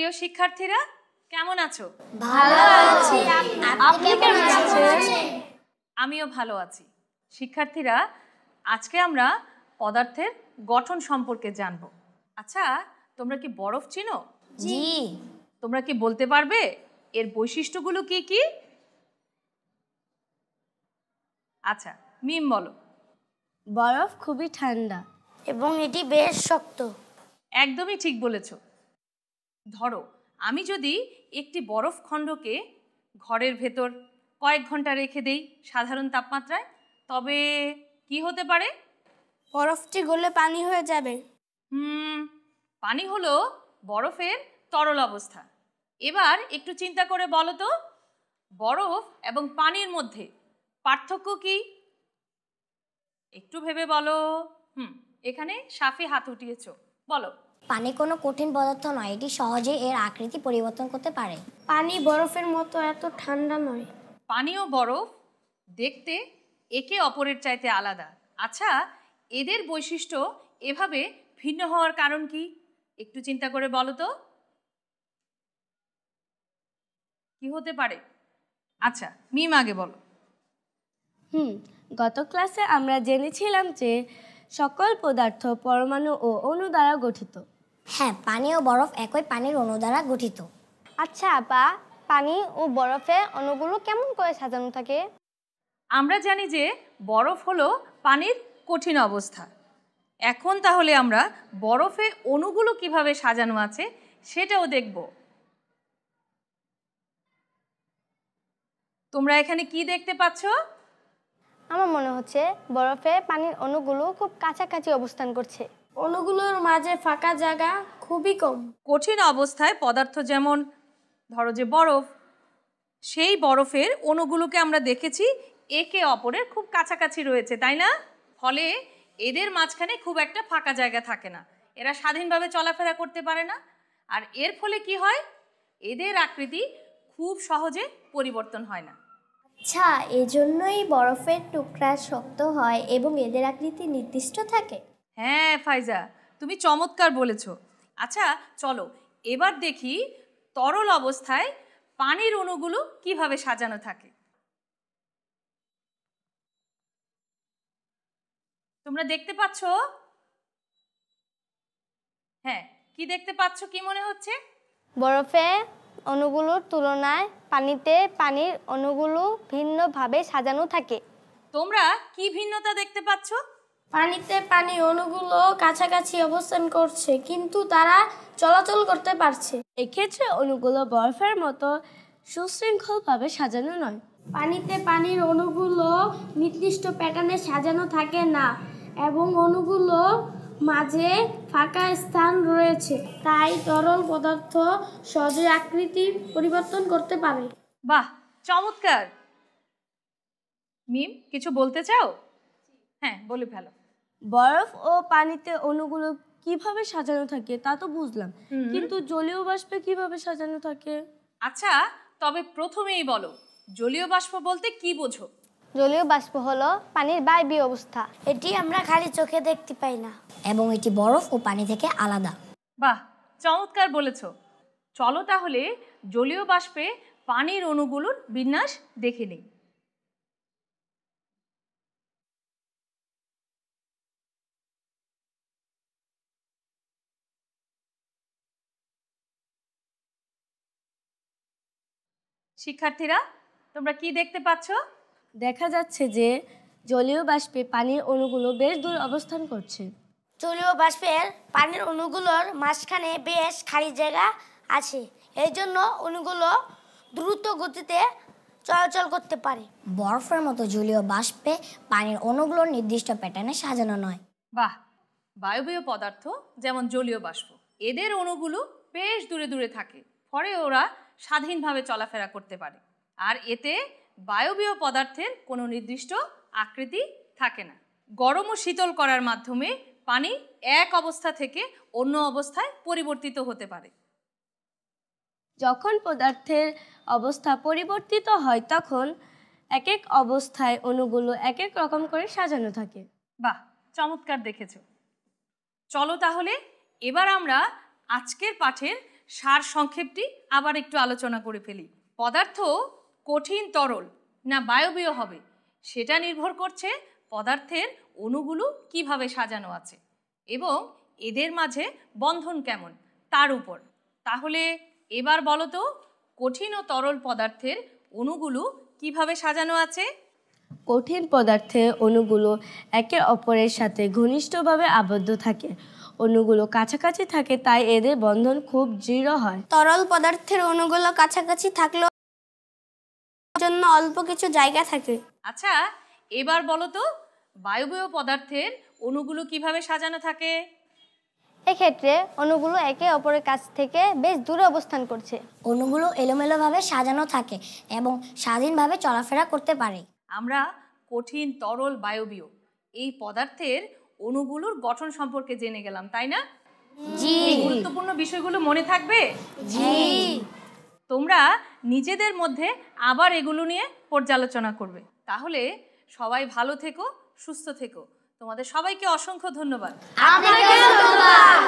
প্রিয় শিক্ষার্থীরা, কেমন আছো? ভালো আছি। আপনি কেমন আছেন? আমিও ভালো আছি। শিক্ষার্থীরা, আজকে আমরা পদার্থের গঠন সম্পর্কে জানব। আচ্ছা, তোমরা কি বরফ চিনো? জি। তোমরা কি বলতে পারবে এর বৈশিষ্ট্যগুলো কি কি? আচ্ছা, মিম বলো। বরফ খুবই ঠান্ডা এবং এটি বেশ শক্ত। একদমই ঠিক বলেছ। ধরো, আমি যদি একটি বরফ খণ্ডকে ঘরের ভেতর কয়েক ঘন্টা রেখে দেই সাধারণ তাপমাত্রায়, তবে কি হতে পারে? বরফটি গলে পানি হয়ে যাবে। পানি হলো বরফের তরল অবস্থা। এবার একটু চিন্তা করে বলো তো, বরফ এবং পানির মধ্যে পার্থক্য কি? একটু ভেবে বলো। এখানে সাফি হাত উঠিয়েছো, বলো। পানি কোনো কঠিন পদার্থ নয়, এটি সহজে এর আকৃতি পরিবর্তন করতে পারে। পানি বরফের মতো এত ঠান্ডা নয়। পানি ও বরফ দেখতে একে অপরের চাইতে আলাদা। আচ্ছা, এদের বৈশিষ্ট্য এভাবে ভিন্ন হওয়ার কারণ কি? একটু চিন্তা করে বলো তো, কি হতে পারে? আচ্ছা, মিম আগে বলো। গত ক্লাসে আমরা জেনেছিলাম যে সকল পদার্থ পরমাণু ও অণু দ্বারা গঠিত। হ্যাঁ, পানি ও বরফ একই পানির অণু দ্বারা গঠিত। আচ্ছা আপা, পানি ও বরফে অণুগুলো কেমন করে সাজানো থাকে? আমরা জানি যে বরফ হলো পানির কঠিন অবস্থা। এখন তাহলে আমরা বরফে অণুগুলো কিভাবে সাজানো আছে সেটাও দেখব। তোমরা এখানে কি দেখতে পাচ্ছ? আমার মনে হচ্ছে বরফে পানির অণুগুলো খুব কাছাকাছি অবস্থান করছে। অণুগুলোর মাঝে ফাঁকা জায়গা খুবই কম। কঠিন অবস্থায় পদার্থ যেমন ধরো যে বরফ, সেই বরফের অণুগুলোকে আমরা দেখেছি একে অপরের খুব কাছাকাছি রয়েছে, তাই না? ফলে এদের মাঝখানে খুব একটা ফাঁকা জায়গা থাকে না, এরা স্বাধীনভাবে চলাফেরা করতে পারে না। আর এর ফলে কি হয়? এদের আকৃতি খুব সহজে পরিবর্তন হয় না। আচ্ছা, এজন্যই বরফের টুকরা শক্ত হয় এবং এদের আকৃতি নির্দিষ্ট থাকে। হ্যাঁ ফাইজা, তুমি চমৎকার বলেছ। আচ্ছা চলো এবার দেখি তরল অবস্থায় পানির অণুগুলো কিভাবে সাজানো থাকে। তোমরা দেখতে পাচ্ছ? হ্যাঁ, কি দেখতে পাচ্ছ? কি মনে হচ্ছে? বরফে অণুগুলোর তুলনায় পানিতে পানির অণুগুলো ভিন্নভাবে সাজানো থাকে। তোমরা কি ভিন্নতা দেখতে পাচ্ছ? পানিতে পানি অণুগুলো কাছাকাছি অবস্থান করছে, কিন্তু তারা চলাচল করতে পারছে। এক্ষেত্রে অণুগুলো বরফের মতো সুশৃঙ্খলভাবে সাজানো নয়। পানিতে পানির অণুগুলো নির্দিষ্ট প্যাটার্নে সাজানো থাকে না এবং অণুগুলো মাঝে ফাঁকা স্থান রয়েছে, তাই তরল পদার্থ সহজে আকৃতি পরিবর্তন করতে পারে। বাহ, চমৎকার। মিম, কিছু বলতে চাও? হ্যাঁ, বলে ফেলো। বরফ ও পানিতে অণুগুলো কিভাবে সাজানো থাকে তা তো বুঝলাম, কিন্তু জলীয় বাষ্পে কিভাবে সাজানো থাকে? আচ্ছা, তবে প্রথমেই বলো, জলীয় বাষ্প বলতে কি বোঝো? জলীয় বাষ্প হলো পানির বায়বীয় অবস্থা। এটি আমরা খালি চোখে দেখতে পাই না এবং এটি বরফ ও পানি থেকে আলাদা। বাহ, চমৎকার বলেছ। চলো তাহলে জলীয় বাষ্পে পানির অণুগুলোর বিন্যাস দেখে নিই। শিক্ষার্থীরা, তোমরা কি দেখতে পাচ্ছ? দেখা যাচ্ছে যে জলীয় বাষ্পে পানির অণুগুলো বেশ দূর অবস্থান করছে। জলীয় বাষ্পের পানির অণুগুলোর মাঝখানে বেশ খালি জায়গা আছে, এই জন্য অণুগুলো দ্রুত গতিতে চলাচল করতে পারে। বরফের মতো জলীয় বাষ্পে পানির অণুগুলো নির্দিষ্ট প্যাটার্নে সাজানো নয়। বাহ, বায়বীয় পদার্থ যেমন জলীয় বাষ্প, এদের অণুগুলো বেশ দূরে দূরে থাকে, ফলে ওরা স্বাধীনভাবে চলাফেরা করতে পারে। আর এতে বায়বীয় পদার্থের কোনো নির্দিষ্ট আকৃতি থাকে না। গরম ও শীতল করার মাধ্যমে পানি এক অবস্থা থেকে অন্য অবস্থায় পরিবর্তিত হতে পারে। যখন পদার্থের অবস্থা পরিবর্তিত হয় তখন এক এক অবস্থায় অণুগুলো এক এক রকম করে সাজানো থাকে। বাহ, চমৎকার দেখেছো। চলো তাহলে এবার আমরা আজকের পাঠের সার সংক্ষেপটি আবার একটু আলোচনা করে ফেলি। পদার্থ কঠিন, তরল না বায়বীয় হবে সেটা নির্ভর করছে পদার্থের অণুগুলো কিভাবে সাজানো আছে এবং এদের মাঝে বন্ধন কেমন তার উপর। তাহলে এবার বলো তো, কঠিন ও তরল পদার্থের অণুগুলো কিভাবে সাজানো আছে? কঠিন পদার্থের অণুগুলো একে অপরের সাথে ঘনিষ্ঠভাবে আবদ্ধ থাকে। অণুগুলো কাছাকাছি থাকে, তাই এদের বন্ধন খুব দৃঢ় হয়। তরল পদার্থের অণুগুলো কাছাকাছি থাকলেও জন্য অল্প কিছু জায়গা থাকে। আচ্ছা, এবার বলো তো, বায়বীয় পদার্থের অণুগুলো কিভাবে সাজানো থাকে? এক্ষেত্রে অণুগুলো একে অপরের কাছ থেকে বেশ দূরে অবস্থান করছে। অণুগুলো এলোমেলোভাবে সাজানো থাকে এবং স্বাধীনভাবে চলাফেরা করতে পারে। আমরা কঠিন, তরল, বায়বীয় এই পদার্থের অণুগুলোর গঠন সম্পর্কে জেনে গেলাম, তাই না? জি। এই গুরুত্বপূর্ণ বিষয়গুলো মনে থাকবে? জি। তোমরা নিজেদের মধ্যে আবার এগুলো নিয়ে পর্যালোচনা করবে। তাহলে সবাই ভালো থেকো, সুস্থ থেকো। তোমাদের সবাইকে অসংখ্য ধন্যবাদ। আপনাকে ধন্যবাদ।